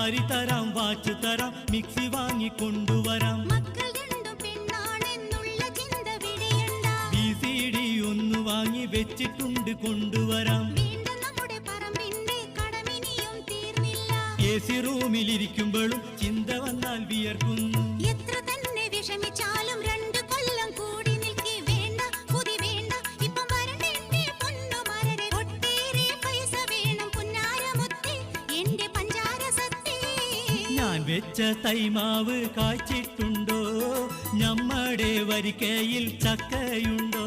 സാരി തരാം, വാച്ച് തരാം, മിക്സി വാങ്ങി കൊണ്ടുവരാം. മക്കൾ രണ്ടു പെണ്ണാണെന്നുള്ള ചിന്ത വിടയണ്ട. VCD ഒന്ന് വാങ്ങി വെച്ചിട്ടുണ്ട്, കൊണ്ടുവരാം. വേണ്ട നമ്മുടെ പറമ്പിന്റെ കടമിനിയും തീർന്നില്ല. AC റൂമിലിരിക്കുമ്പോഴും ചിന്ത വന്നാൽ വിയർക്കുന്നു. എത്ര തന്നെ വിഷമിച്ചാലും 2 കൊല്ലം കൂടി നിൽക്കി. വേണ്ട പുതി വേണ്ട, ഇപ്പം വരണ്ടേ പൊന്നുമരരെ. ഒട്ടേറെ പൈസ വേണം പുന്നാരമുത്തേ, എന്റെ പഞ്ചാര സത്തേ. ഞാൻ വെച്ച തൈമാവ് കായ്ച്ചിട്ടുണ്ടോ? ഞമ്മടെ വരിക്കയിൽ ചക്കയുണ്ടോ?